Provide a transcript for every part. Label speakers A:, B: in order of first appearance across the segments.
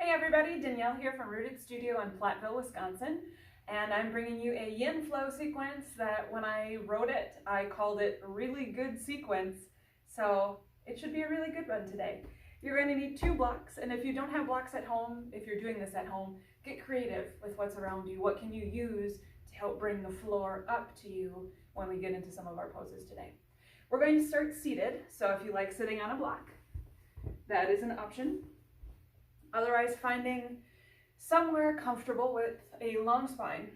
A: Hey everybody, Danielle here from Rooted Studio in Platteville, Wisconsin, and I'm bringing you a Yin Flow sequence that when I wrote it, I called it Really Good Sequence, so it should be a really good one today. You're going to need 2 blocks, and if you don't have blocks at home, if you're doing this at home, get creative with what's around you. What can you use to help bring the floor up to you when we get into some of our poses today? We're going to start seated, so if you like sitting on a block, that is an option. Otherwise, finding somewhere comfortable with a long spine,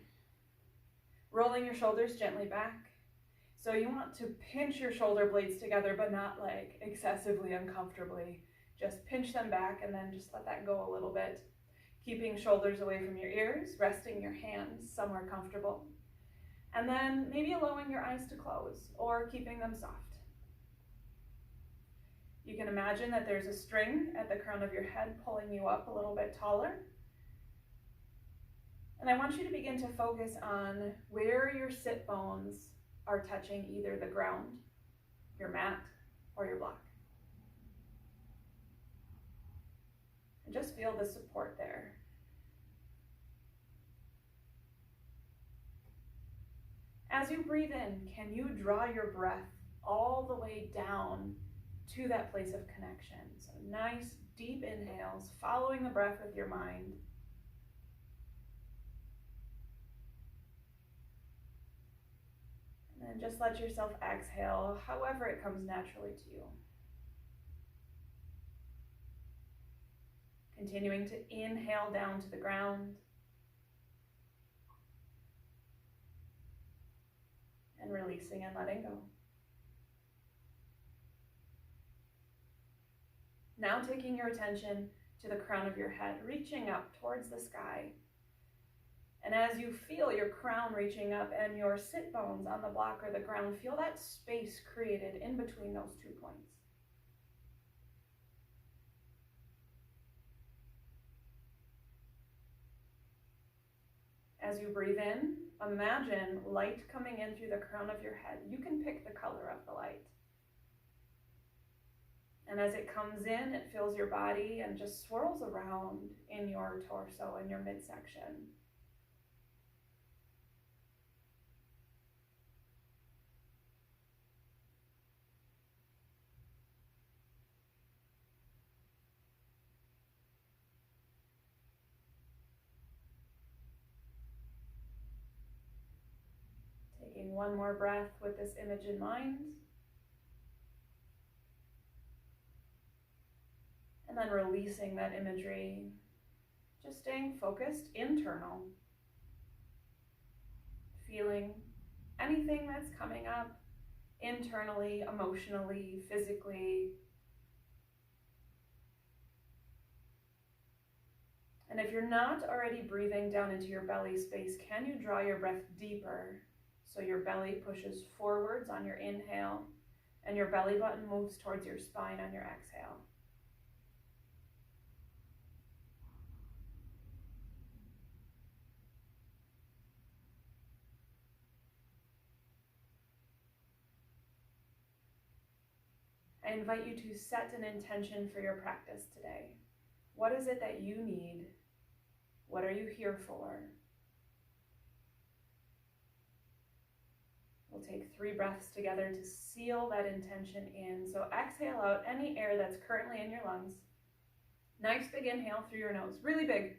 A: rolling your shoulders gently back. So you want to pinch your shoulder blades together, but not like excessively uncomfortably. Just pinch them back and then just let that go a little bit. Keeping shoulders away from your ears, resting your hands somewhere comfortable. And then maybe allowing your eyes to close or keeping them soft. You can imagine that there's a string at the crown of your head pulling you up a little bit taller. And I want you to begin to focus on where your sit bones are touching either the ground, your mat, or your block. And just feel the support there. As you breathe in, can you draw your breath all the way down to that place of connection? So nice deep inhales, following the breath with your mind. And then just let yourself exhale however it comes naturally to you. Continuing to inhale down to the ground. And releasing and letting go. Now taking your attention to the crown of your head, reaching up towards the sky. And as you feel your crown reaching up and your sit bones on the block or the ground, feel that space created in between those 2 points. As you breathe in, imagine light coming in through the crown of your head. You can pick the color of the light. And as it comes in, it fills your body and just swirls around in your torso and your midsection. Taking one more breath with this image in mind. And then releasing that imagery, just staying focused, internal. Feeling anything that's coming up internally, emotionally, physically. And if you're not already breathing down into your belly space, can you draw your breath deeper so your belly pushes forwards on your inhale and your belly button moves towards your spine on your exhale? I invite you to set an intention for your practice today. What is it that you need? What are you here for? We'll take 3 breaths together to seal that intention in. So exhale out any air that's currently in your lungs. Nice big inhale through your nose, really big.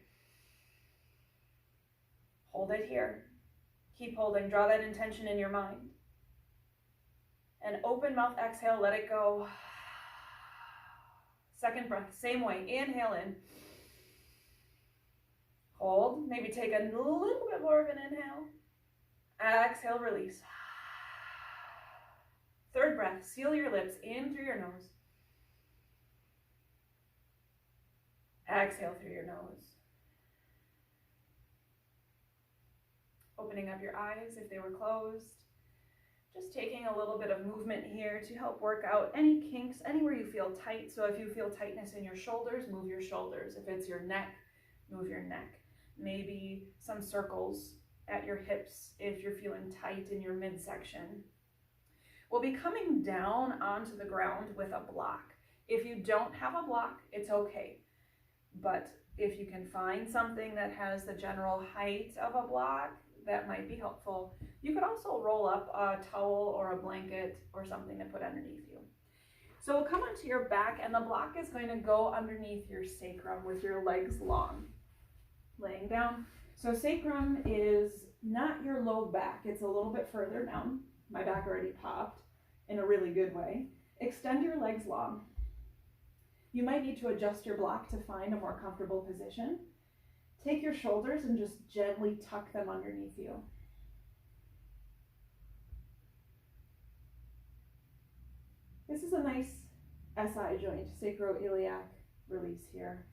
A: Hold it here. Keep holding, draw that intention in your mind. And open mouth exhale, let it go. Second breath, same way, inhale in. Hold, maybe take a little bit more of an inhale. Exhale, release. Third breath, seal your lips in through your nose. Exhale through your nose. Opening up your eyes if they were closed. Just taking a little bit of movement here to help work out any kinks, anywhere you feel tight. So if you feel tightness in your shoulders, move your shoulders. If it's your neck, move your neck. Maybe some circles at your hips if you're feeling tight in your midsection. We'll be coming down onto the ground with a block. If you don't have a block, it's okay. but if you can find something that has the general height of a block, that might be helpful. You could also roll up a towel or a blanket or something to put underneath you. So we'll come onto your back, and the block is going to go underneath your sacrum with your legs long, laying down. So sacrum is not your low back, it's a little bit further down. My back already popped in a really good way. Extend your legs long. You might need to adjust your block to find a more comfortable position. Take your shoulders and just gently tuck them underneath you. This is a nice SI joint, sacroiliac release here.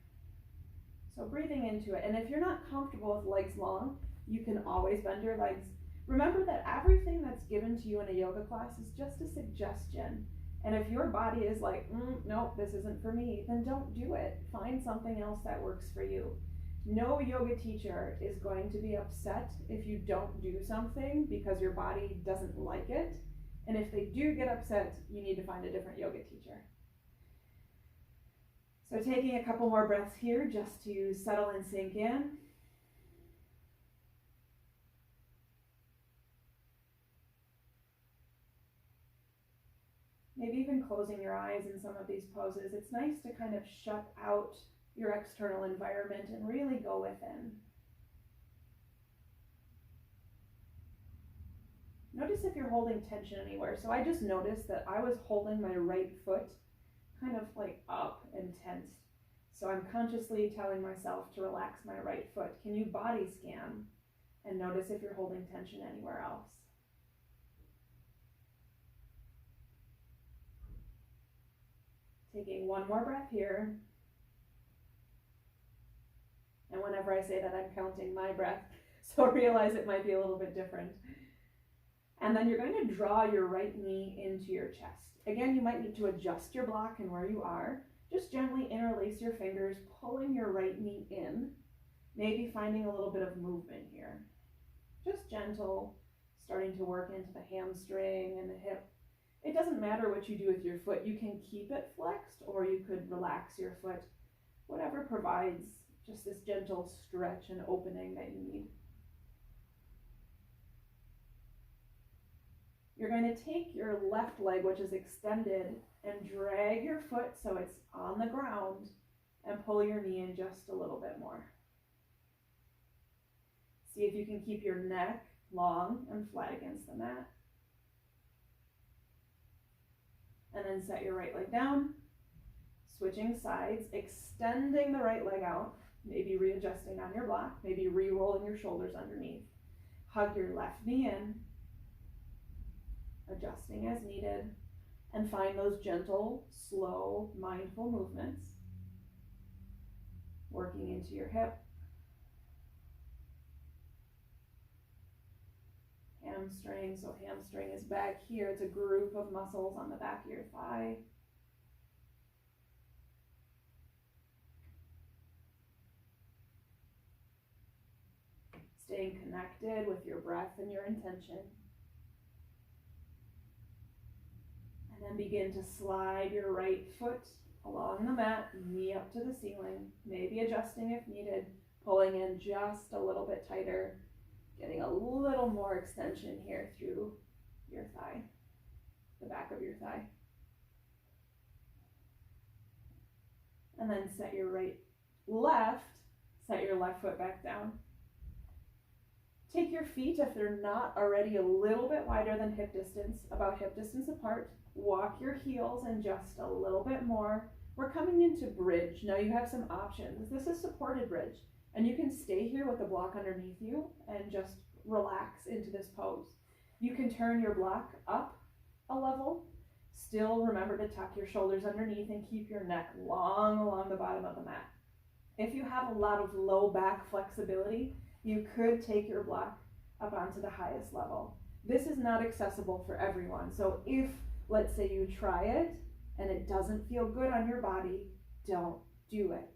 A: So breathing into it. And if you're not comfortable with legs long, you can always bend your legs. Remember that everything that's given to you in a yoga class is just a suggestion. And if your body is like, nope, this isn't for me, then don't do it. Find something else that works for you. No yoga teacher is going to be upset if you don't do something because your body doesn't like it. And if they do get upset, you need to find a different yoga teacher. So taking a couple more breaths here just to settle and sink in. Maybe even closing your eyes in some of these poses. It's nice to kind of shut out your external environment and really go within. Notice if you're holding tension anywhere. So I just noticed that I was holding my right foot kind of like up and tensed. So I'm consciously telling myself to relax my right foot. Can you body scan and notice if you're holding tension anywhere else? Taking one more breath here. And whenever I say that, I'm counting my breath. So realize it might be a little bit different. And then you're going to draw your right knee into your chest. Again, you might need to adjust your block and where you are. Just gently interlace your fingers, pulling your right knee in. Maybe finding a little bit of movement here. Just gentle, starting to work into the hamstring and the hip. It doesn't matter what you do with your foot. You can keep it flexed or you could relax your foot. Whatever provides just this gentle stretch and opening that you need. You're going to take your left leg, which is extended, and drag your foot so it's on the ground and pull your knee in just a little bit more. See if you can keep your neck long and flat against the mat. And then set your right leg down, switching sides, extending the right leg out, maybe readjusting on your block, maybe re-rolling your shoulders underneath. Hug your left knee in, adjusting as needed, and find those gentle, slow, mindful movements. Working into your hip. Hamstring, so hamstring is back here. It's a group of muscles on the back of your thigh. Staying connected with your breath and your intention. And then begin to slide your right foot along the mat, knee up to the ceiling, maybe adjusting if needed, pulling in just a little bit tighter, getting a little more extension here through your thigh, the back of your thigh. And then set your left foot back down. Take your feet, if they're not already a little bit wider than hip distance, about hip distance apart. Walk your heels in just a little bit more. We're coming into bridge. Now you have some options. This is supported bridge. And you can stay here with the block underneath you and just relax into this pose. You can turn your block up a level. Still remember to tuck your shoulders underneath and keep your neck long along the bottom of the mat. If you have a lot of low back flexibility, you could take your block up onto the highest level. This is not accessible for everyone. So if, let's say you try it and it doesn't feel good on your body, don't do it.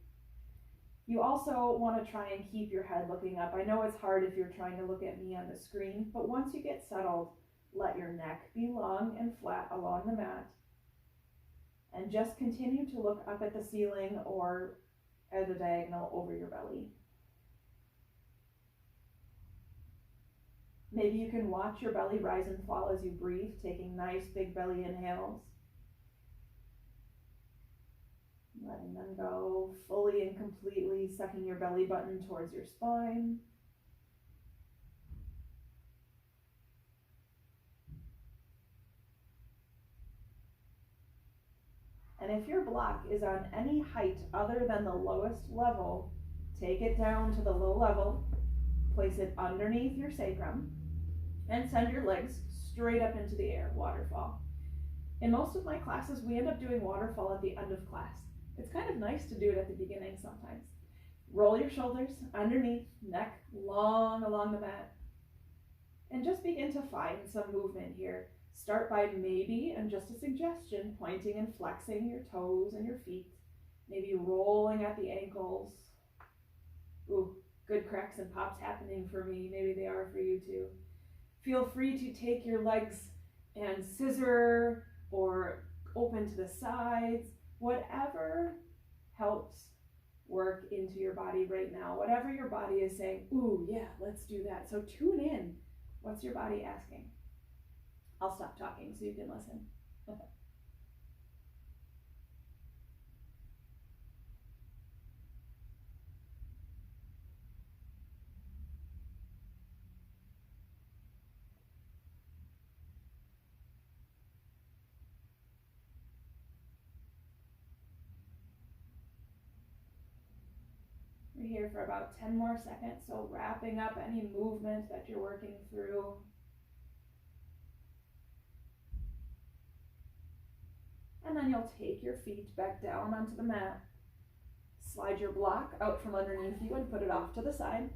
A: You also want to try and keep your head looking up. I know it's hard if you're trying to look at me on the screen, but once you get settled, let your neck be long and flat along the mat. And just continue to look up at the ceiling or
B: at a diagonal over your belly. Maybe you can watch your belly rise and fall as you breathe, taking nice big belly inhales. Letting them go fully and completely, sucking your belly button towards your spine. And if your block is on any height other than the lowest level, take it down to the low level, place it underneath your sacrum, and send your legs straight up into the air, waterfall. In most of my classes, we end up doing waterfall at the end of class. It's kind of nice to do it at the beginning sometimes. Roll your shoulders underneath, neck long along the mat, and just begin to find some movement here. Start by maybe, and just a suggestion, pointing and flexing your toes and your feet, maybe rolling at the ankles. Ooh, good cracks and pops happening for me. Maybe they are for you too. Feel free to take your legs and scissor or open to the sides, whatever helps work into your body right now. Whatever your body is saying, ooh, yeah, let's do that. So tune in. What's your body asking? I'll stop talking so you can listen. We're here for about 10 more seconds, so wrapping up any movement that you're working through. And then you'll take your feet back down onto the mat. Slide your block out from underneath you and put it off to the side.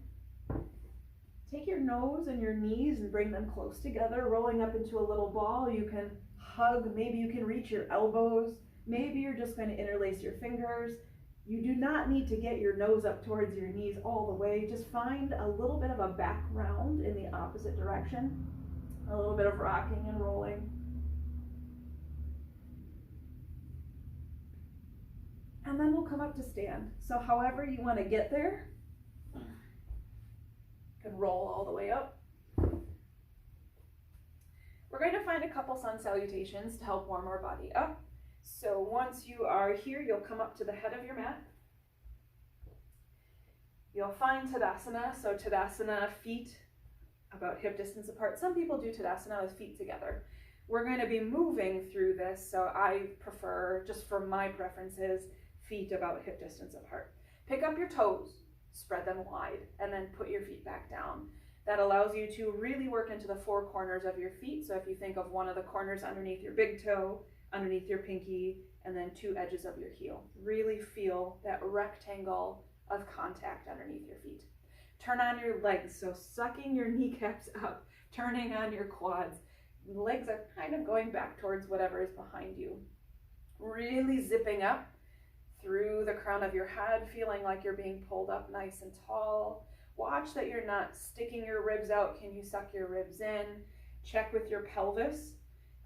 B: Take your nose and your knees and bring them close together, rolling up into a little ball. You can hug, maybe you can reach your elbows. Maybe you're just going to interlace your fingers. You do not need to get your nose up towards your knees all the way. Just find a little bit of a background in the opposite direction. A little bit of rocking and rolling. And then we'll come up to stand. So however you want to get there, you can roll all the way up. We're going to find a couple sun salutations to help warm our body up. So once you are here, you'll come up to the head of your mat. You'll find Tadasana. So Tadasana, feet about hip distance apart. Some people do Tadasana with feet together. We're going to be moving through this, so I prefer, just for my preferences, feet about hip distance apart. Pick up your toes, spread them wide, and then put your feet back down. That allows you to really work into the four corners of your feet. So if you think of one of the corners underneath your big toe, underneath your pinky, and then two edges of your heel. Really feel that rectangle of contact underneath your feet. Turn on your legs, so sucking your kneecaps up, turning on your quads. Legs are kind of going back towards whatever is behind you. Really zipping up through the crown of your head, feeling like you're being pulled up nice and tall. Watch that you're not sticking your ribs out. Can you suck your ribs in? Check with your pelvis.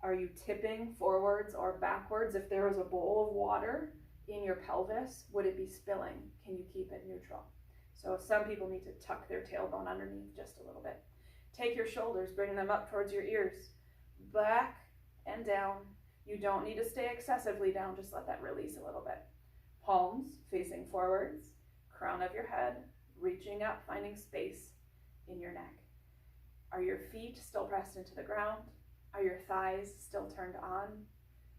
B: Are you tipping forwards or backwards? If there was a bowl of water in your pelvis, would it be spilling? Can you keep it neutral? So some people need to tuck their tailbone underneath just a little bit. Take your shoulders, bring them up towards your ears. Back and down. You don't need to stay excessively down, just let that release a little bit. Palms facing forwards, crown of your head, reaching up, finding space in your neck. Are your feet still pressed into the ground? Are your thighs still turned on?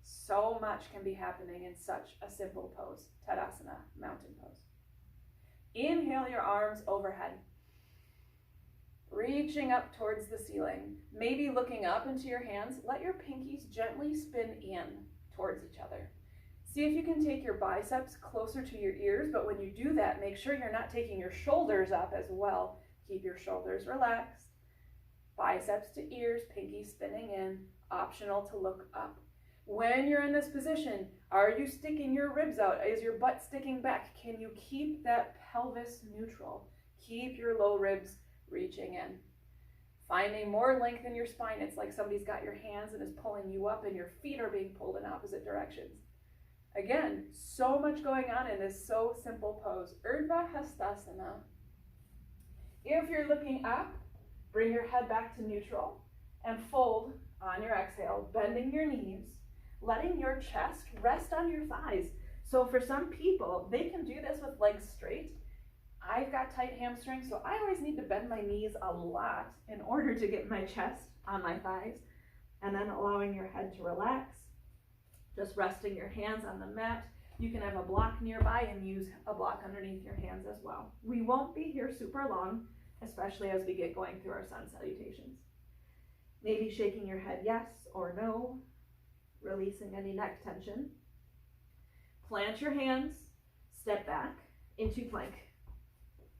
B: So much can be happening in such a simple pose, Tadasana, mountain pose. Inhale your arms overhead, reaching up towards the ceiling, maybe looking up into your hands. Let your pinkies gently spin in towards each other. See if you can take your biceps closer to your ears, but when you do that, make sure you're not taking your shoulders up as well. Keep your shoulders relaxed. Biceps to ears, pinky spinning in, optional to look up. When you're in this position, are you sticking your ribs out? Is your butt sticking back? Can you keep that pelvis neutral? Keep your low ribs reaching in. Finding more length in your spine. It's like somebody's got your hands and is pulling you up and your feet are being pulled in opposite directions. Again, so much going on in this so simple pose. Urdhva Hastasana. If you're looking up, bring your head back to neutral and fold on your exhale, bending your knees, letting your chest rest on your thighs. So for some people, they can do this with legs straight. I've got tight hamstrings, so I always need to bend my knees a lot in order to get my chest on my thighs, and then allowing your head to relax, just resting your hands on the mat. You can have a block nearby and use a block underneath your hands as well. We won't be here super long, especially as we get going through our sun salutations. Maybe shaking your head yes or no, releasing any neck tension. Plant your hands, step back into plank.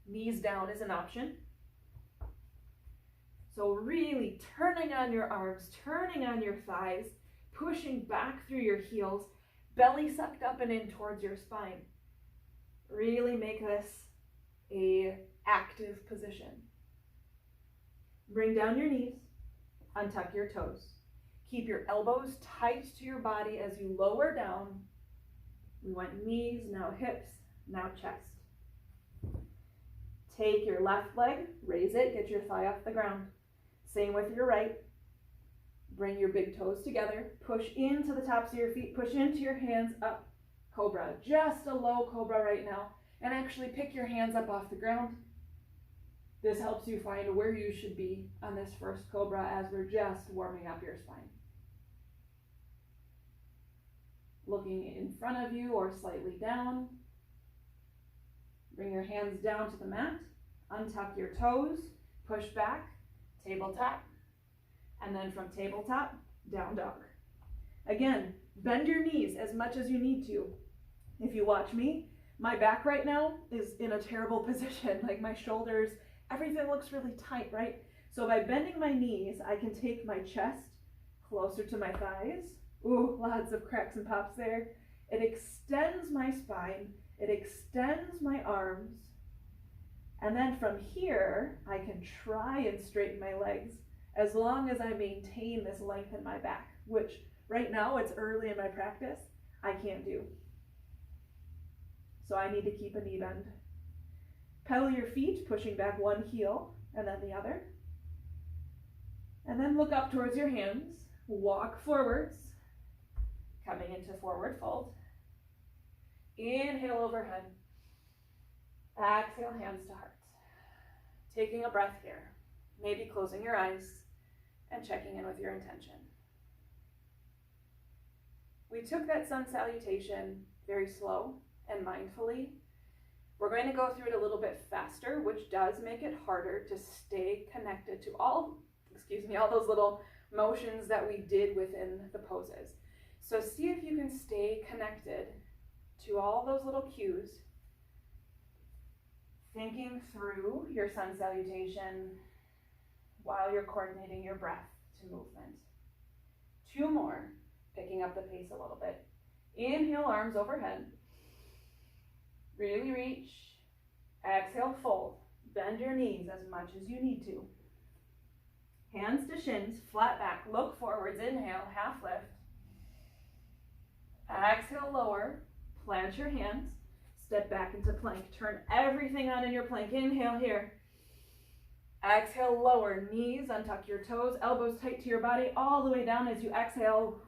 B: Knees down is an option. So really turning on your arms, turning on your thighs, pushing back through your heels, belly sucked up and in towards your spine. Really make this an active position. Bring down your knees, untuck your toes. Keep your elbows tight to your body as you lower down. We went knees, now hips, now chest. Take your left leg, raise it, get your thigh off the ground. Same with your right. Bring your big toes together, push into the tops of your feet, push into your hands up, cobra. Just a low cobra right now. And actually pick your hands up off the ground. This helps you find where you should be on this first cobra as we're just warming up your spine. Looking in front of you or slightly down. Bring your hands down to the mat, untuck your toes, push back, tabletop, and then from tabletop, down dog. Again, bend your knees as much as you need to. If you watch me, my back right now is in a terrible position, like my shoulders, everything looks really tight, right? So by bending my knees, I can take my chest closer to my thighs. Ooh, lots of cracks and pops there. It extends my spine. It extends my arms, and then from here, I can try and straighten my legs as long as I maintain this length in my back, which right now it's early in my practice, I can't do. So I need to keep a knee bend. Pedal your feet, pushing back one heel and then the other. And then look up towards your hands, walk forwards, coming into forward fold. Inhale overhead. Exhale, hands to heart. Taking a breath here. Maybe closing your eyes and checking in with your intention. We took that sun salutation very slow and mindfully. We're going to go through it a little bit faster, which does make it harder to stay connected to all those little motions that we did within the poses. So see if you can stay connected to all those little cues, thinking through your sun salutation while you're coordinating your breath to movement. 2 more, picking up the pace a little bit. Inhale, arms overhead. Really reach. Exhale, fold. Bend your knees as much as you need to. Hands to shins, flat back, look forwards. Inhale, half lift. Exhale, lower. Plant your hands, step back into plank. Turn everything on in your plank. Inhale here. Exhale, lower. Knees, untuck your toes, elbows tight to your body, all the way down as you exhale.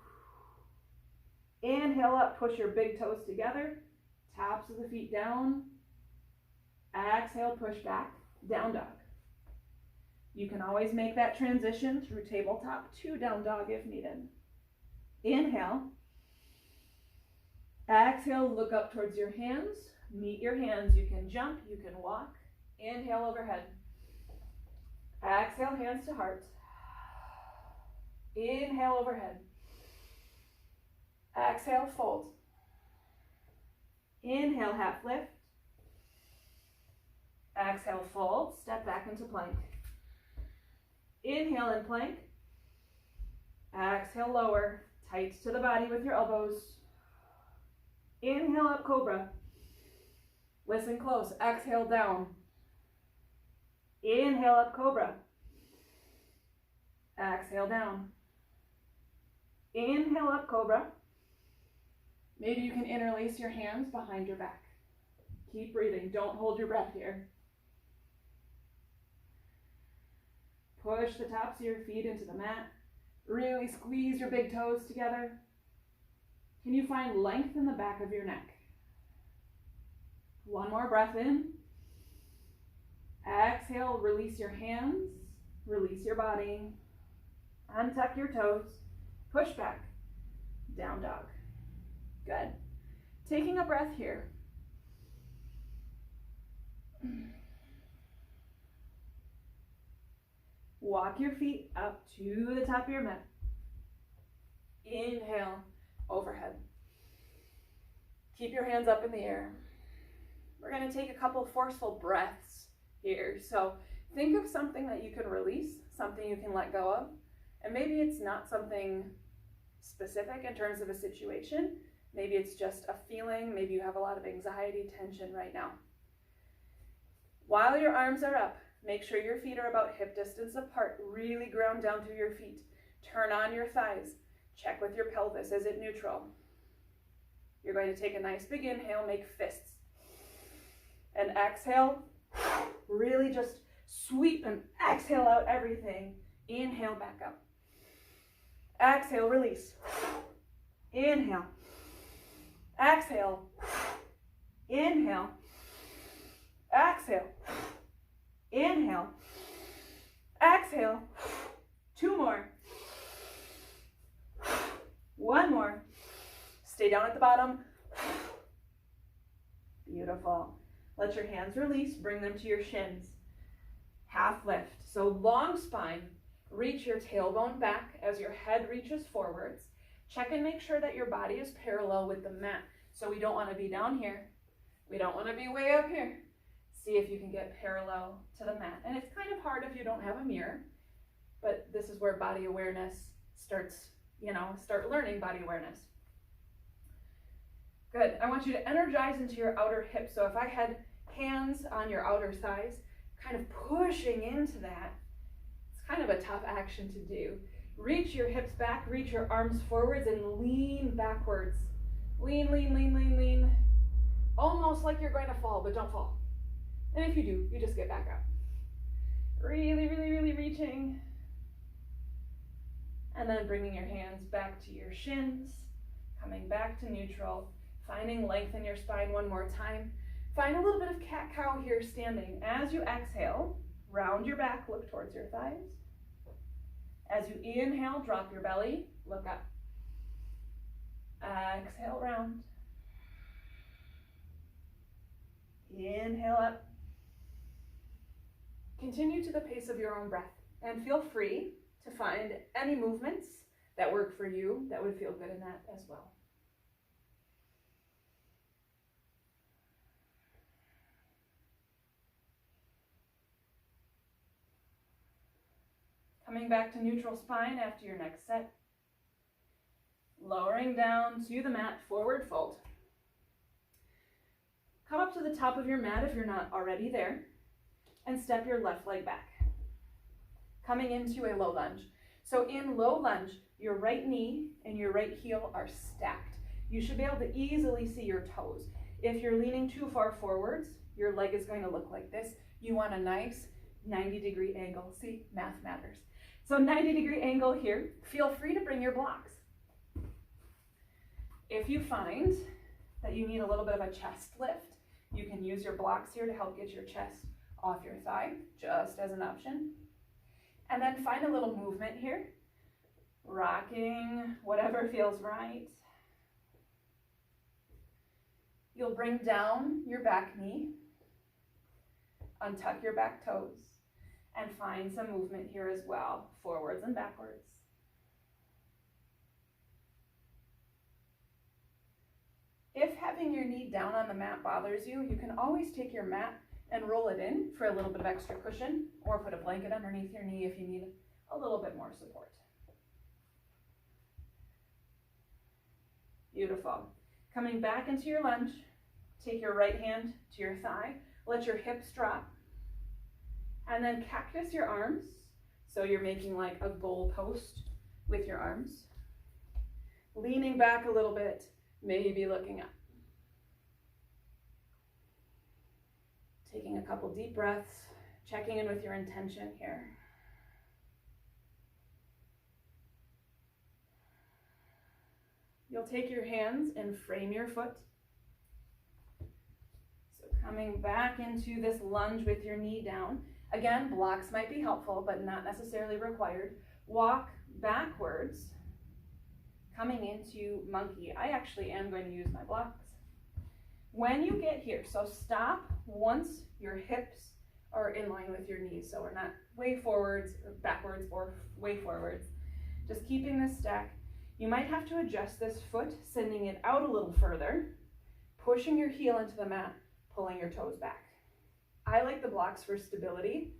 B: Inhale up, push your big toes together, tops of the feet down. Exhale, push back, down dog. You can always make that transition through tabletop to down dog if needed. Inhale. Exhale, look up towards your hands. Meet your hands. You can jump, you can walk. Inhale overhead. Exhale, hands to heart. Inhale overhead. Exhale, fold. Inhale, half lift. Exhale, fold. Step back into plank. Inhale in plank. Exhale, lower. Tight to the body with your elbows. Inhale up, cobra. Listen close. Exhale down. Inhale up, cobra. Exhale down. Inhale up, cobra. Maybe you can interlace your hands behind your back. Keep breathing. Don't hold your breath here. Push the tops of your feet into the mat. Really squeeze your big toes together. Can you find length in the back of your neck? One more breath in. Exhale, release your hands, release your body. Untuck your toes, push back, down dog. Good. Taking a breath here. Walk your feet up to the top of your mat. Inhale, overhead. Keep your hands up in the air. We're going to take a couple forceful breaths here. So think of something that you can release, something you can let go of. And maybe it's not something specific in terms of a situation. Maybe it's just a feeling. Maybe you have a lot of anxiety, tension right now. While your arms are up, make sure your feet are about hip distance apart. Really ground down through your feet. Turn on your thighs. Check with your pelvis. Is it neutral? You're going to take a nice big inhale, make fists. And exhale. Really just sweep and exhale out everything. Inhale back up. Exhale, release. Inhale. Exhale. Inhale. Exhale. Inhale. Exhale. Two more. One more. Stay down at the bottom. Beautiful. Let your hands release. Bring them to your shins. Half lift. So long spine. Reach your tailbone back as your head reaches forwards. Check and make sure that your body is parallel with the mat. So we don't want to be down here. We don't want to be way up here. See if you can get parallel to the mat. And it's kind of hard if you don't have a mirror, but this is where body awareness starts, start learning body awareness. Good. I want you to energize into your outer hip. So if I had hands on your outer thighs, kind of pushing into that, it's kind of a tough action to do. Reach your hips back, reach your arms forwards, and lean backwards. Lean, lean, lean, lean, lean. Almost like you're going to fall, but don't fall. And if you do, you just get back up. Really, really, really reaching. And then bringing your hands back to your shins, coming back to neutral, finding length in your spine one more time. Find a little bit of cat-cow here standing. As you exhale, round your back, look towards your thighs. As you inhale, drop your belly, look up. Exhale, round. Inhale up. Continue to the pace of your own breath and feel free to find any movements that work for you that would feel good in that as well. Coming back to neutral spine after your next set. Lowering down to the mat, forward fold. Come up to the top of your mat if you're not already there, and step your left leg back. Coming into a low lunge. So in low lunge, your right knee and your right heel are stacked. You should be able to easily see your toes. If you're leaning too far forwards, your leg is going to look like this. You want a nice 90-degree angle. See, math matters. So 90-degree angle here. Feel free to bring your blocks. If you find that you need a little bit of a chest lift, you can use your blocks here to help get your chest off your thigh, just as an option. And then find a little movement here. Rocking, whatever feels right. You'll bring down your back knee, untuck your back toes, and find some movement here as well, forwards and backwards. If having your knee down on the mat bothers you, you can always take your mat and roll it in for a little bit of extra cushion, or put a blanket underneath your knee if you need a little bit more support. Beautiful. Coming back into your lunge, take your right hand to your thigh, let your hips drop, and then cactus your arms. So you're making like a goal post with your arms. Leaning back a little bit, maybe looking up. Taking a couple deep breaths, checking in with your intention here. You'll take your hands and frame your foot. So coming back into this lunge with your knee down. Again, blocks might be helpful, but not necessarily required. Walk backwards, coming into monkey. I actually am going to use my blocks. When you get here, so stop once your hips are in line with your knees. So we're not way forwards, or backwards, or way forwards. Just keeping this stack. You might have to adjust this foot, sending it out a little further, pushing your heel into the mat, pulling your toes back. I like the blocks for stability.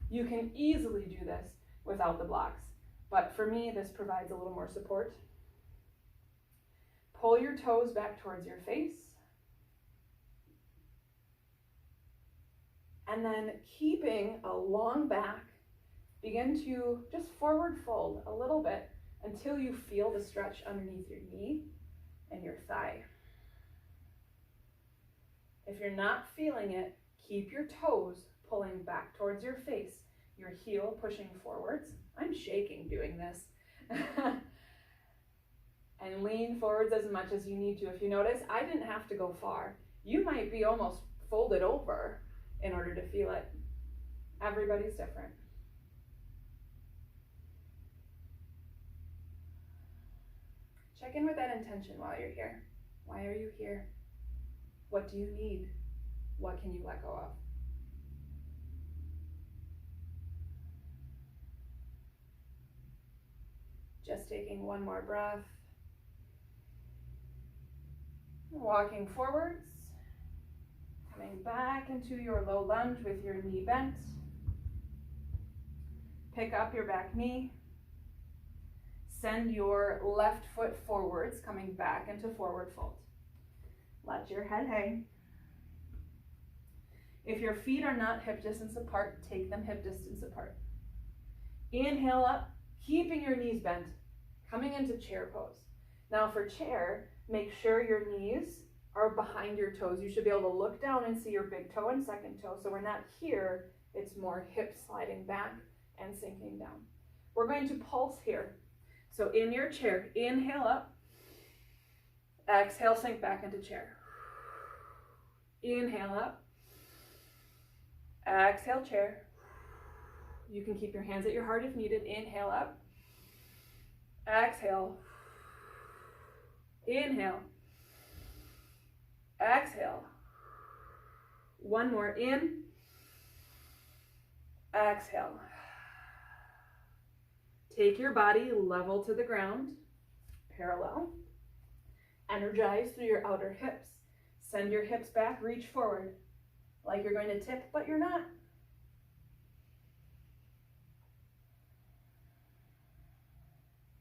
B: You can easily do this without the blocks, but for me, this provides a little more support. Pull your toes back towards your face. And then keeping a long back, begin to just forward fold a little bit until you feel the stretch underneath your knee and your thigh. If you're not feeling it, keep your toes pulling back towards your face, your heel pushing forwards. I'm shaking doing this. And lean forwards as much as you need to. If you notice, I didn't have to go far. You might be almost folded over in order to feel it. Everybody's different. Check in with that intention while you're here. Why are you here? What do you need? What can you let go of? Just taking one more breath. Walking forwards. Coming back into your low lunge with your knee bent. Pick up your back knee. Send your left foot forwards, coming back into forward fold. Let your head hang. If your feet are not hip distance apart, take them hip distance apart. Inhale up, keeping your knees bent, coming into chair pose. Now for chair, make sure your knees are behind your toes. You should be able to look down and see your big toe and second toe. So we're not here, it's more hip sliding back and sinking down. We're going to pulse here. So in your chair, inhale up, exhale, sink back into chair. Inhale up, exhale, chair. You can keep your hands at your heart if needed. Inhale up, exhale, inhale, exhale. One more, in, exhale. Take your body level to the ground, parallel. Energize through your outer hips. Send your hips back, reach forward. Like you're going to tip, but you're not.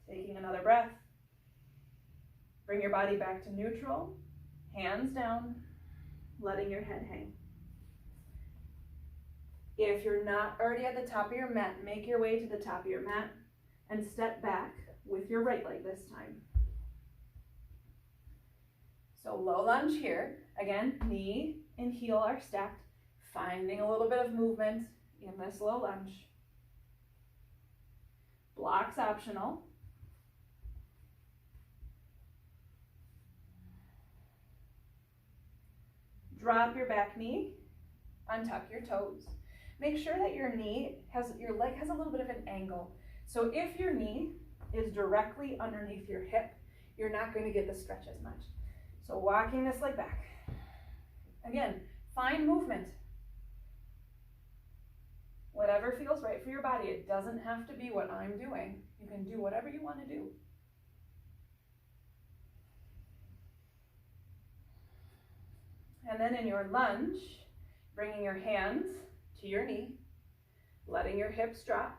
B: Taking another breath. Bring your body back to neutral. Hands down, letting your head hang. If you're not already at the top of your mat, make your way to the top of your mat and step back with your right leg this time. So low lunge here. Again, knee and heel are stacked, finding a little bit of movement in this low lunge. Blocks optional. Drop your back knee, untuck your toes. Make sure that your leg has a little bit of an angle. So if your knee is directly underneath your hip, you're not going to get the stretch as much. So walking this leg back. Again, find movement. Whatever feels right for your body. It doesn't have to be what I'm doing. You can do whatever you want to do. And then in your lunge, bringing your hands to your knee, letting your hips drop,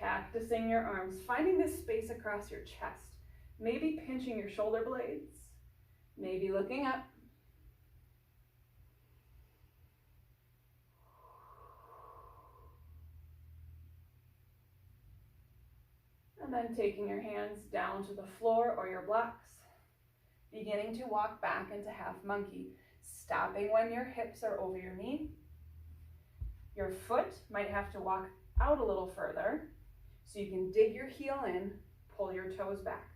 B: cactusing your arms, finding this space across your chest, maybe pinching your shoulder blades, maybe looking up. And then taking your hands down to the floor or your blocks, Beginning to walk back into half monkey, stopping when your hips are over your knee. Your foot might have to walk out a little further, so you can dig your heel in, pull your toes back.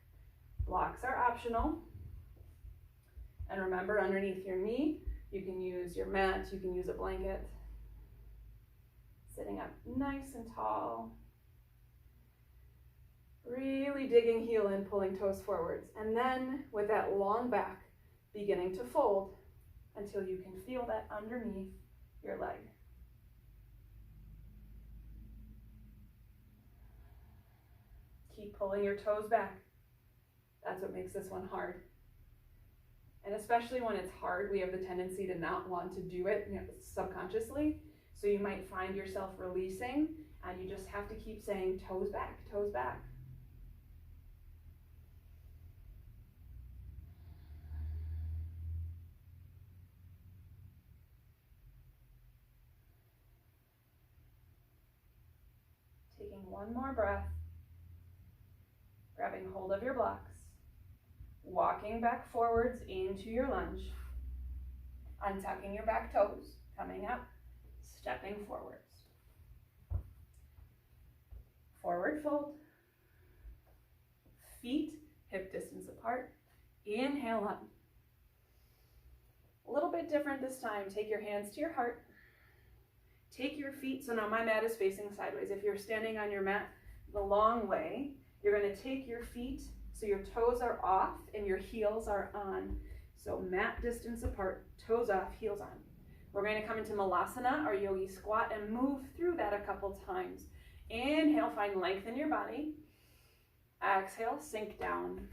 B: Blocks are optional. And remember, underneath your knee, you can use your mat, you can use a blanket. Sitting up nice and tall. Really digging heel in, pulling toes forwards. And then with that long back, beginning to fold until you can feel that underneath your leg. Keep pulling your toes back. That's what makes this one hard. And especially when it's hard, we have the tendency to not want to do it, subconsciously. So you might find yourself releasing, and you just have to keep saying toes back, toes back. Taking one more breath, grabbing hold of your blocks, walking back forwards into your lunge, untucking your back toes, coming up, stepping forwards. Forward fold, feet hip distance apart, inhale up. A little bit different this time. Take your hands to your heart. Take your feet, so now my mat is facing sideways. If you're standing on your mat the long way, you're going to take your feet so your toes are off and your heels are on. So mat distance apart, toes off, heels on. We're going to come into Malasana, or yogi squat, and move through that a couple times. Inhale, find length in your body. Exhale, sink down.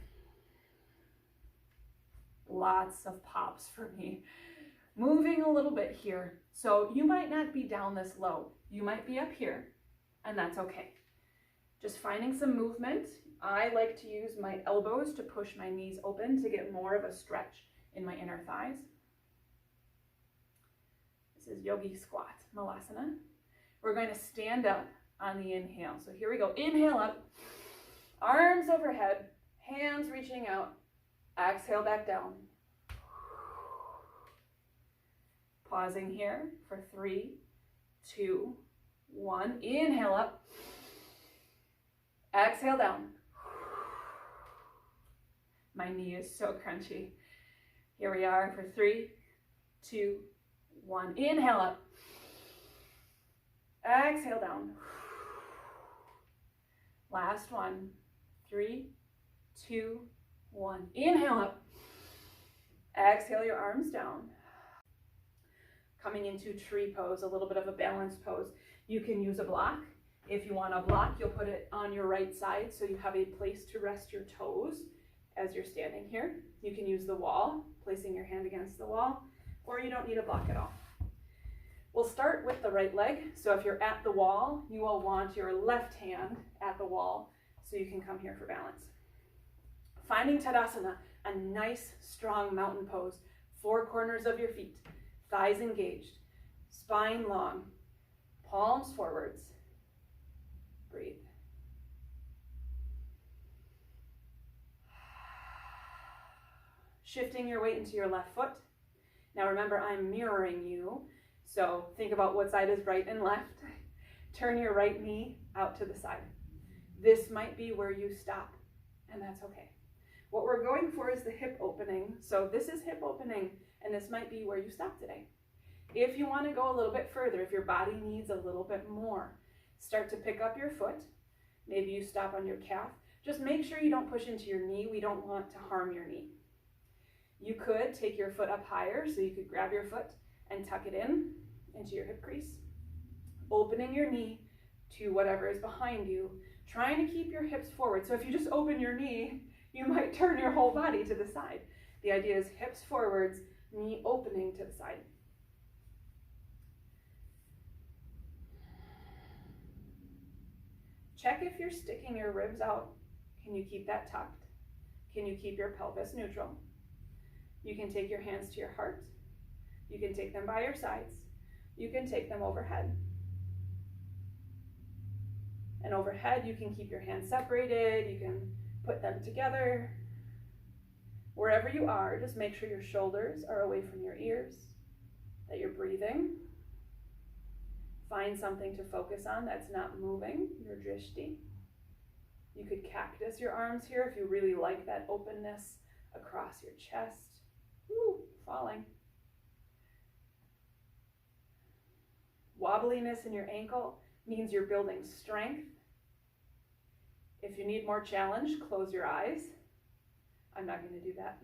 B: Lots of pops for me. Moving a little bit here. So you might not be down this low. You might be up here, and that's okay. Just finding some movement. I like to use my elbows to push my knees open to get more of a stretch in my inner thighs. This is yogi squat, Malasana. We're going to stand up on the inhale. So here we go. Inhale up, arms overhead, hands reaching out. Exhale back down. Pausing here for 3, 2, 1. Inhale up. Exhale down. My knee is so crunchy. Here we are for 3, 2, 1. Inhale up. Exhale down. Last one. 3, 2, 1. Inhale up. Exhale your arms down. Coming into tree pose, a little bit of a balanced pose. You can use a block. If you want a block, you'll put it on your right side so you have a place to rest your toes as you're standing here. You can use the wall, placing your hand against the wall, or you don't need a block at all. We'll start with the right leg. So if you're at the wall, you will want your left hand at the wall so you can come here for balance. Finding Tadasana, a nice strong mountain pose. 4 corners of your feet, thighs engaged, spine long, palms forwards. Breathe. Shifting your weight into your left foot. Now remember, I'm mirroring you, so think about what side is right and left. Turn your right knee out to the side. This might be where you stop, and that's okay. What we're going for is the hip opening. So this is hip opening, and this might be where you stop today. If you want to go a little bit further, if your body needs a little bit more, start to pick up your foot. Maybe you stop on your calf. Just make sure you don't push into your knee. We don't want to harm your knee. You could take your foot up higher, so you could grab your foot and tuck it in into your hip crease, opening your knee to whatever is behind you, trying to keep your hips forward. So if you just open your knee, you might turn your whole body to the side. The idea is hips forwards, knee opening to the side. Check if you're sticking your ribs out. Can you keep that tucked? Can you keep your pelvis neutral? You can take your hands to your heart. You can take them by your sides. You can take them overhead. And overhead, you can keep your hands separated. You can put them together. Wherever you are, just make sure your shoulders are away from your ears, that you're breathing. Find something to focus on that's not moving, your drishti. You could cactus your arms here if you really like that openness across your chest. Woo, falling. Wobbliness in your ankle means you're building strength. If you need more challenge, close your eyes. I'm not going to do that.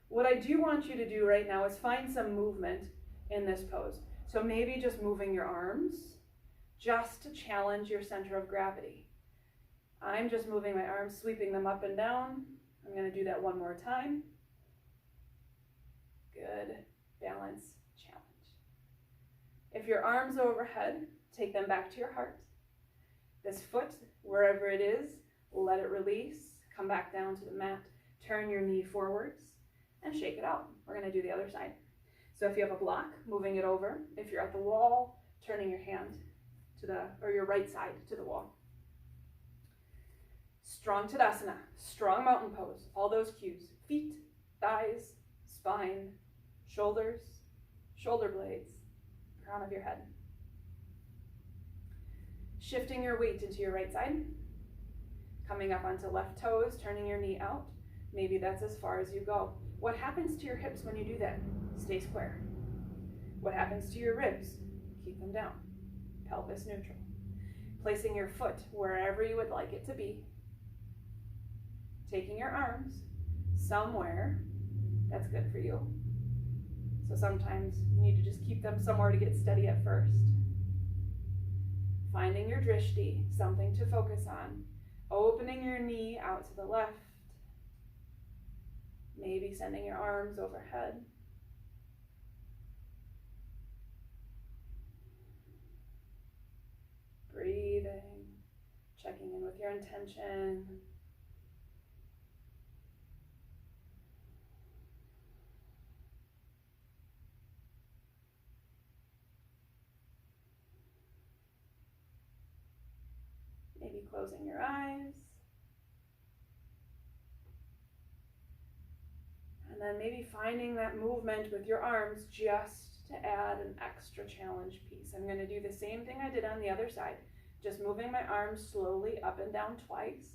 B: What I do want you to do right now is find some movement in this pose. So maybe just moving your arms, just to challenge your center of gravity. I'm just moving my arms, sweeping them up and down. I'm going to do that one more time. Good. Balance, challenge. If your arms are overhead, take them back to your heart. This foot, wherever it is, let it release. Come back down to the mat. Turn your knee forwards and shake it out. We're going to do the other side. So if you have a block, moving it over. If you're at the wall, turning your hand or your right side to the wall. Strong Tadasana, strong mountain pose. All those cues. Feet, thighs, spine, shoulders, shoulder blades, crown of your head. Shifting your weight into your right side. Coming up onto left toes, turning your knee out. Maybe that's as far as you go. What happens to your hips when you do that? Stay square. What happens to your ribs? Keep them down. Pelvis neutral. Placing your foot wherever you would like it to be. Taking your arms somewhere that's good for you. So sometimes you need to just keep them somewhere to get steady at first. Finding your drishti, something to focus on. Opening your knee out to the left. Maybe sending your arms overhead. Breathing, checking in with your intention. Maybe closing your eyes. And then maybe finding that movement with your arms just to add an extra challenge piece. I'm going to do the same thing I did on the other side. Just moving my arms slowly up and down twice.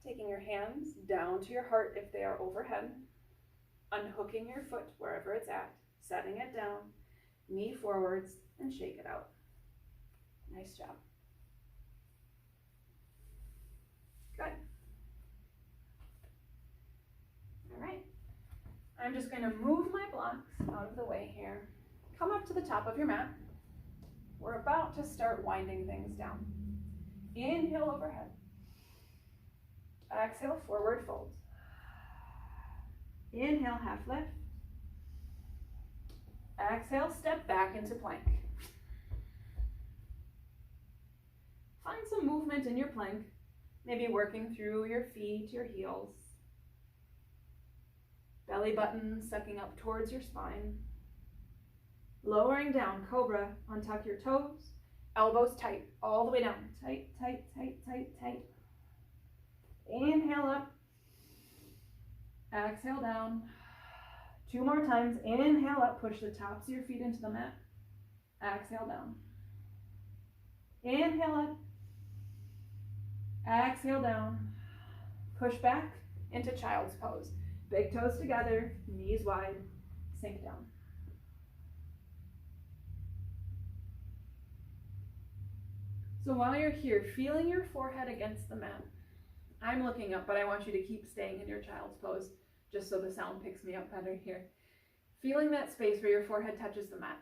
B: Taking your hands down to your heart if they are overhead. Unhooking your foot wherever it's at. Setting it down. Knee forwards and shake it out. Nice job. Good. All right. I'm just going to move my blocks out of the way here. Come up to the top of your mat. We're about to start winding things down. Inhale overhead. Exhale, forward fold. Inhale, half lift. Exhale, step back into plank. Find some movement in your plank, maybe working through your feet, your heels. Belly button sucking up towards your spine. Lowering down, cobra, untuck your toes. Elbows tight, all the way down. Tight, tight, tight, tight, tight. Inhale up. Exhale down. 2 more times. Inhale up. Push the tops of your feet into the mat. Exhale down. Inhale up. Exhale down. Push back into child's pose. Big toes together. Knees wide. Sink down. So while you're here, feeling your forehead against the mat, I'm looking up, but I want you to keep staying in your child's pose, just so the sound picks me up better here. Feeling that space where your forehead touches the mat.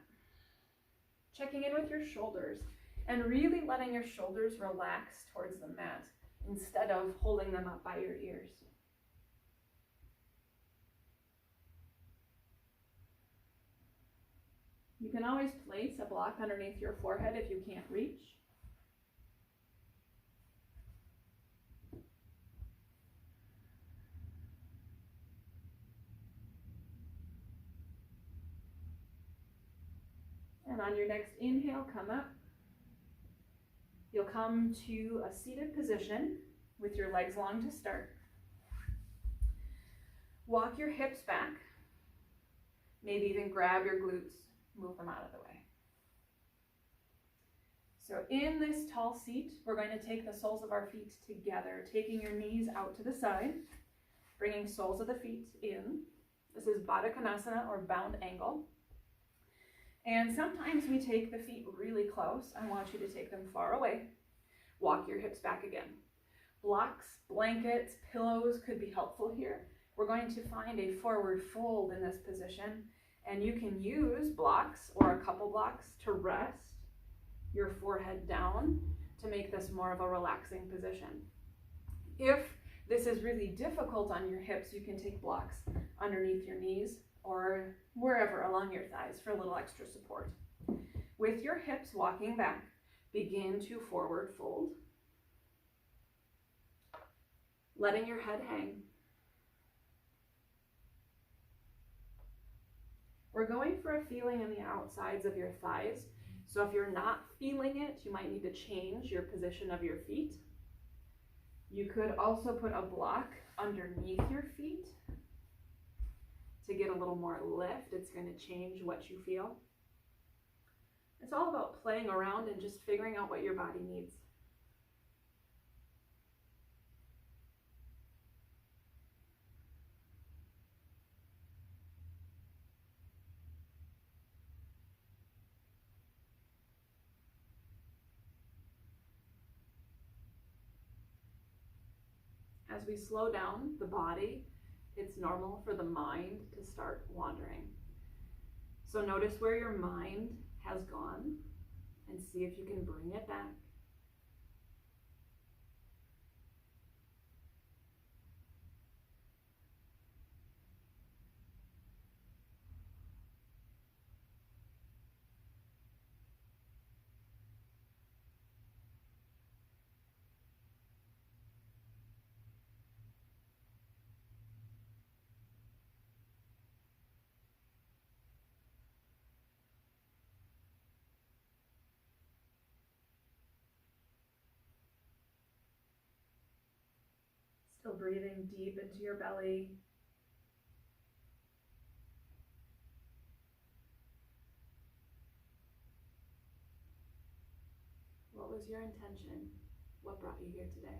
B: Checking in with your shoulders, and really letting your shoulders relax towards the mat, instead of holding them up by your ears. You can always place a block underneath your forehead if you can't reach. on your next inhale, come up. You'll come to a seated position with your legs long to start. Walk your hips back. Maybe even grab your glutes, move them out of the way. So in this tall seat, we're going to take the soles of our feet together, taking your knees out to the side, bringing soles of the feet in. This is Baddha Konasana, or bound angle. And sometimes we take the feet really close. I want you to take them far away. Walk your hips back again. Blocks, blankets, pillows could be helpful here. We're going to find a forward fold in this position, and you can use blocks or a couple blocks to rest your forehead down to make this more of a relaxing position. If this is really difficult on your hips, you can take blocks underneath your knees or wherever along your thighs for a little extra support. With your hips walking back, begin to forward fold, letting your head hang. We're going for a feeling on the outsides of your thighs. So if you're not feeling it, you might need to change your position of your feet. You could also put a block underneath your feet to get a little more lift. It's going to change what you feel. It's all about playing around and just figuring out what your body needs. As we slow down the body, it's normal for the mind to start wandering. So notice where your mind has gone and see if you can bring it back. Still breathing deep into your belly. What was your intention? What brought you here today?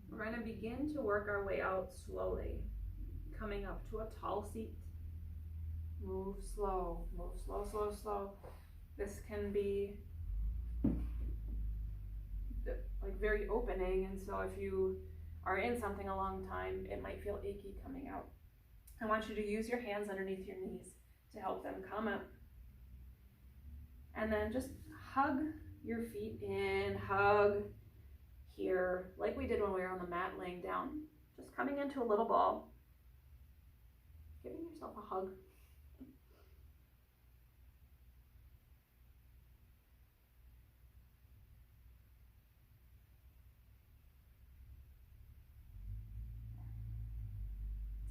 B: We're going to begin to work our way out slowly, coming up to a tall seat. Move slow, slow, slow. This can be like very opening, and so if you are in something a long time, it might feel achy coming out. I want you to use your hands underneath your knees to help them come up. And then just hug your feet in, hug here, like we did when we were on the mat laying down. Just coming into a little ball, giving yourself a hug.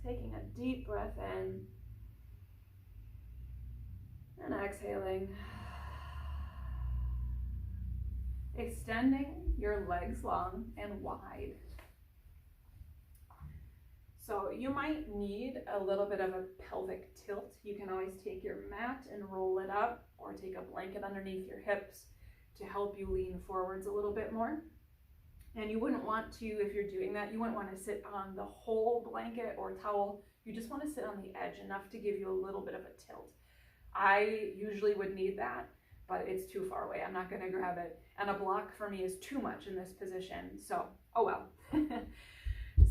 B: Taking a deep breath in and exhaling. Extending your legs long and wide. So you might need a little bit of a pelvic tilt. You can always take your mat and roll it up, or take a blanket underneath your hips to help you lean forwards a little bit more. And you wouldn't want to, if you're doing that, you wouldn't want to sit on the whole blanket or towel. You just want to sit on the edge enough to give you a little bit of a tilt. I usually would need that, but it's too far away. I'm not going to grab it. And a block for me is too much in this position. So, oh well.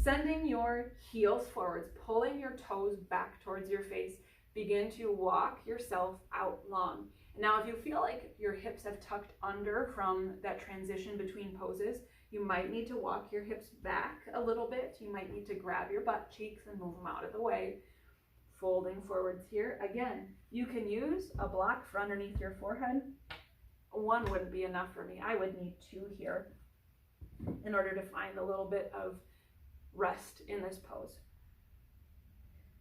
B: Sending your heels forwards, pulling your toes back towards your face. Begin to walk yourself out long. Now, if you feel like your hips have tucked under from that transition between poses, you might need to walk your hips back a little bit. You might need to grab your butt cheeks and move them out of the way. Folding forwards here. Again, you can use a block for underneath your forehead, one wouldn't be enough for me. I would need two here in order to find a little bit of rest in this pose.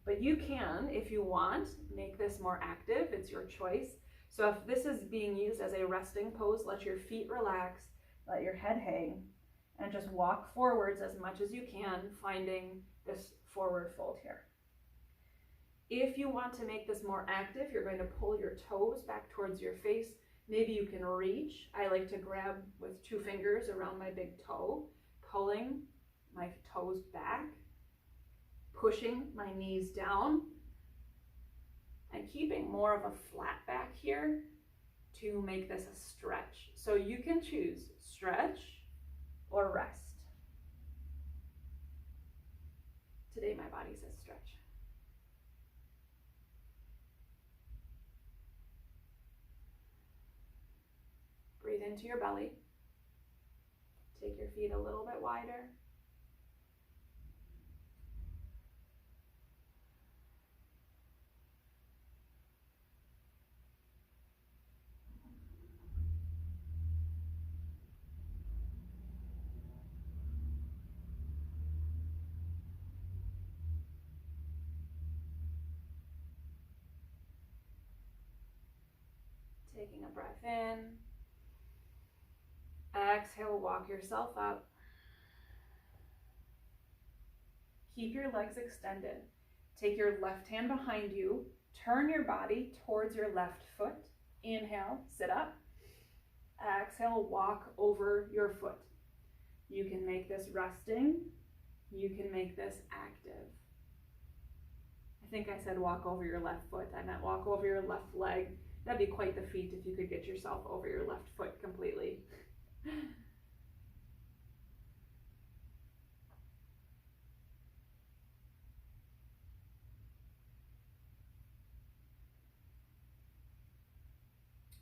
B: But you can, if you want, make this more active. It's your choice. So if this is being used as a resting pose, let your feet relax, let your head hang, and just walk forwards as much as you can, finding this forward fold here. If you want to make this more active, you're going to pull your toes back towards your face. Maybe you can reach. I like to grab with 2 fingers around my big toe, pulling my toes back, pushing my knees down, and keeping more of a flat back here to make this a stretch. So you can choose stretch or rest. Today my body says stretch. Breathe into your belly. Take your feet a little bit wider. Taking a breath in. Exhale, walk yourself up. Keep your legs extended. Take your left hand behind you. Turn your body towards your left foot. Inhale, sit up. Exhale, walk over your foot. You can make this resting. You can make this active. I think I said walk over your left foot. I meant walk over your left leg. That'd be quite the feat if you could get yourself over your left foot completely.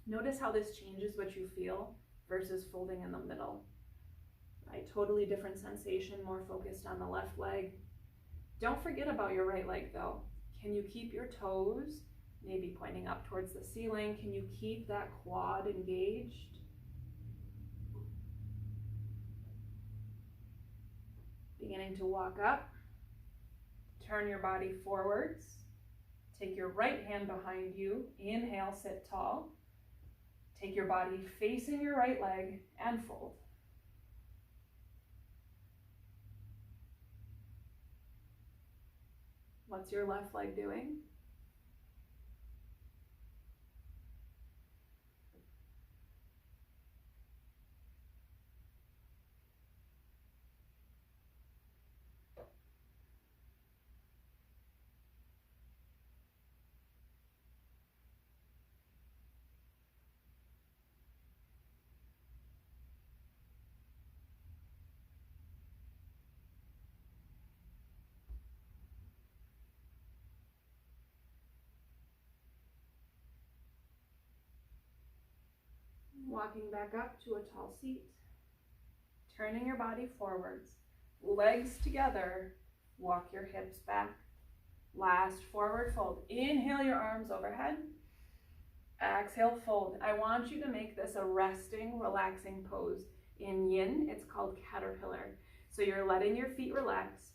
B: Notice how this changes what you feel versus folding in the middle. Right? Totally different sensation, more focused on the left leg. Don't forget about your right leg though. Can you keep your toes maybe pointing up towards the ceiling? Can you keep that quad engaged? Beginning to walk up. Turn your body forwards. Take your right hand behind you. Inhale, sit tall. Take your body facing your right leg and fold. What's your left leg doing? Walking back up to a tall seat, turning your body forwards, legs together, walk your hips back. Last forward fold. Inhale your arms overhead. Exhale, fold. I want you to make this a resting, relaxing pose. In Yin, it's called caterpillar. So you're letting your feet relax.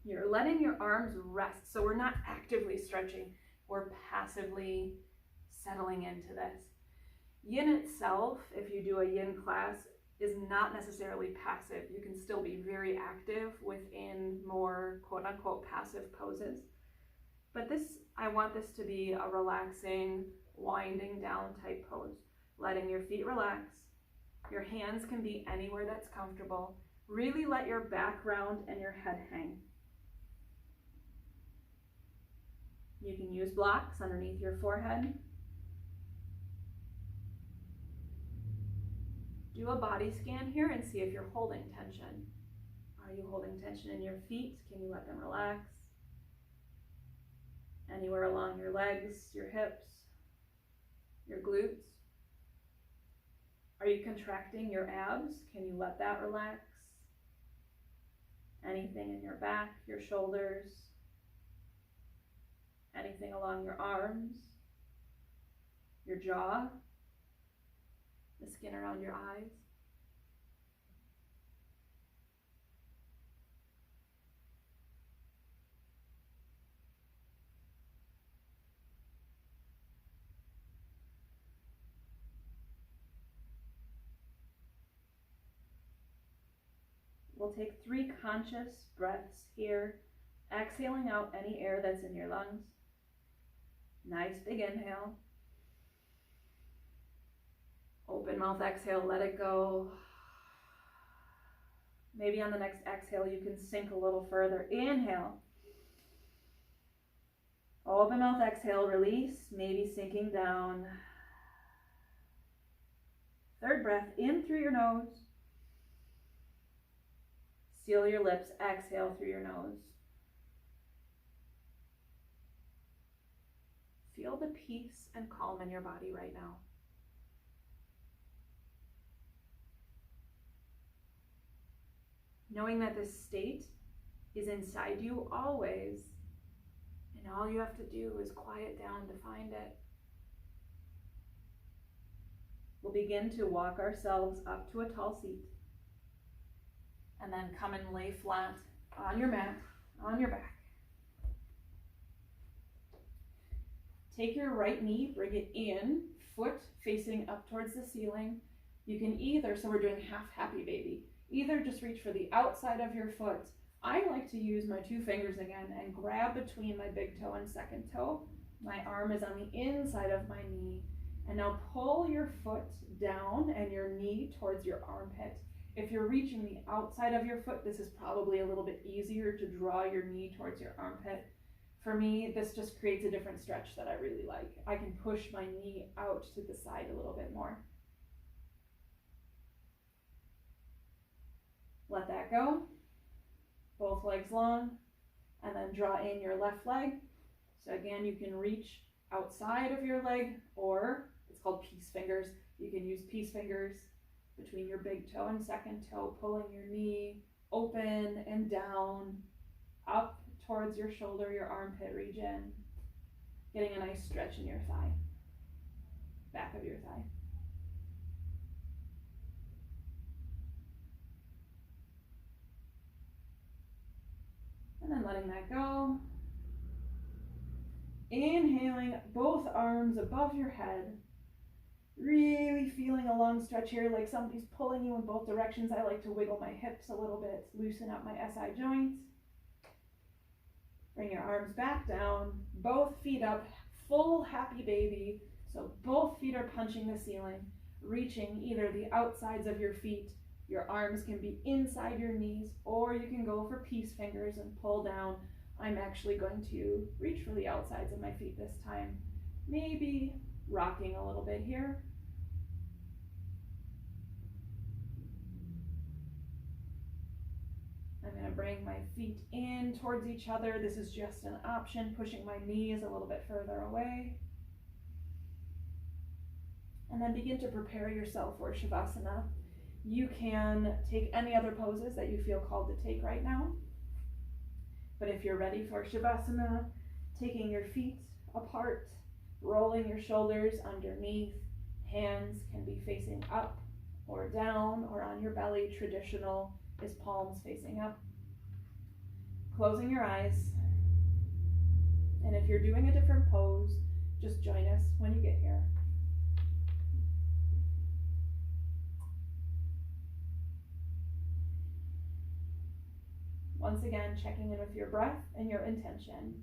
B: You're letting your arms rest. So we're not actively stretching. We're passively settling into this. Yin itself, if you do a Yin class, is not necessarily passive. You can still be very active within more quote-unquote passive poses. But this, I want this to be a relaxing, winding down type pose. Letting your feet relax. Your hands can be anywhere that's comfortable. Really let your back round and your head hang. You can use blocks underneath your forehead. Do a body scan here and see if you're holding tension. Are you holding tension in your feet? Can you let them relax? Anywhere along your legs, your hips, your glutes? Are you contracting your abs? Can you let that relax? Anything in your back, your shoulders? Anything along your arms? Your jaw? the skin around your eyes. We'll take 3 conscious breaths here, exhaling out any air that's in your lungs. Nice big inhale. Open mouth exhale, let it go. Maybe on the next exhale you can sink a little further. Inhale. Open mouth exhale, release, maybe sinking down. 3rd breath, in through your nose. Seal your lips, exhale through your nose. Feel the peace and calm in your body right now. Knowing that this state is inside you always, and all you have to do is quiet down to find it. We'll begin to walk ourselves up to a tall seat, and then come and lay flat on your mat, on your back. Take your right knee, bring it in, foot facing up towards the ceiling. You can either, so we're doing half happy baby, either just reach for the outside of your foot. I like to use my 2 fingers again and grab between my big toe and second toe. My arm is on the inside of my knee. And now pull your foot down and your knee towards your armpit. If you're reaching the outside of your foot, this is probably a little bit easier to draw your knee towards your armpit. For me, this just creates a different stretch that I really like. I can push my knee out to the side a little bit more. Let that go. Both legs long, and then draw in your left leg. So again, you can reach outside of your leg, or it's called peace fingers. You can use peace fingers between your big toe and second toe, pulling your knee open and down, up towards your shoulder, your armpit region, getting a nice stretch in your thigh, back of your thigh. And then letting that go. Inhaling, both arms above your head. Really feeling a long stretch here, like somebody's pulling you in both directions. I like to wiggle my hips a little bit, loosen up my SI joints. Bring your arms back down, both feet up, full happy baby. So both feet are punching the ceiling, reaching either the outsides of your feet. Your arms can be inside your knees, or you can go for peace fingers and pull down. I'm actually going to reach for the outsides of my feet this time. Maybe rocking a little bit here. I'm going to bring my feet in towards each other. This is just an option, pushing my knees a little bit further away. And then begin to prepare yourself for Shavasana. You can take any other poses that you feel called to take right now. But if you're ready for Shavasana, taking your feet apart, rolling your shoulders underneath, hands can be facing up or down or on your belly. Traditional is palms facing up. Closing your eyes. And if you're doing a different pose, just join us when you get here. Once again, checking in with your breath and your intention.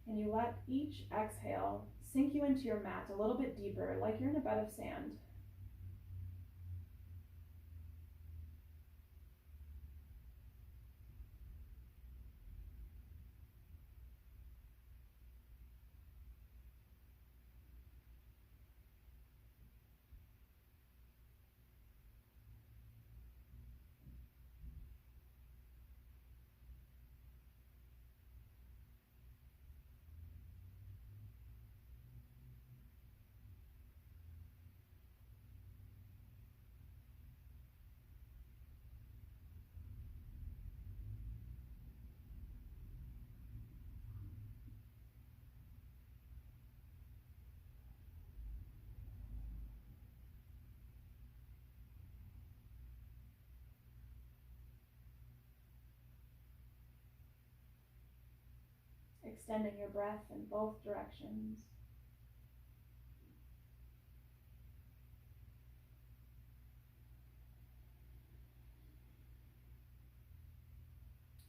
B: Can you let each exhale sink you into your mat a little bit deeper, like you're in a bed of sand?
C: extending your breath in both directions.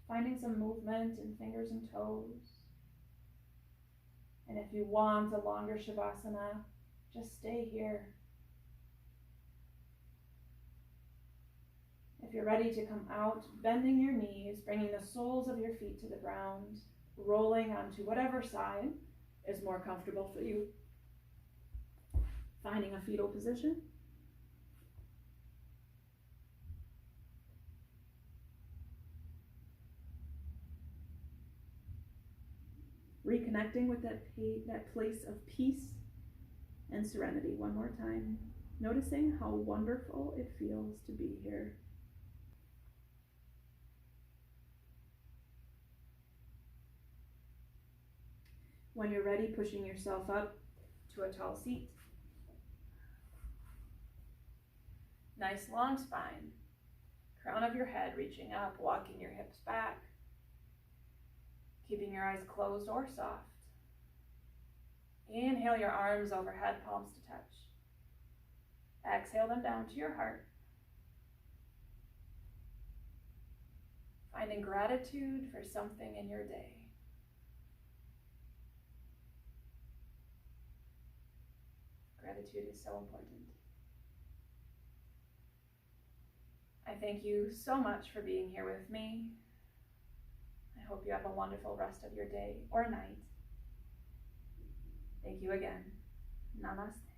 C: Finding some movement in fingers and toes. And if you want a longer Shavasana, just stay here. If you're ready to come out, bending your knees, bringing the soles of your feet to the ground, rolling onto whatever side is more comfortable for you. Finding a fetal position. Reconnecting with that place of peace and serenity one more time. Noticing how wonderful it feels to be here. When you're ready, pushing yourself up to a tall seat.
A: Nice long spine. Crown of your head reaching up, walking your hips back. Keeping your eyes closed or soft. Inhale your arms overhead, palms to touch. Exhale them down to your heart. Finding gratitude for something in your day. Gratitude is so important. I thank you so much for being here with me. I hope you have a wonderful rest of your day or night. Thank you again. Namaste.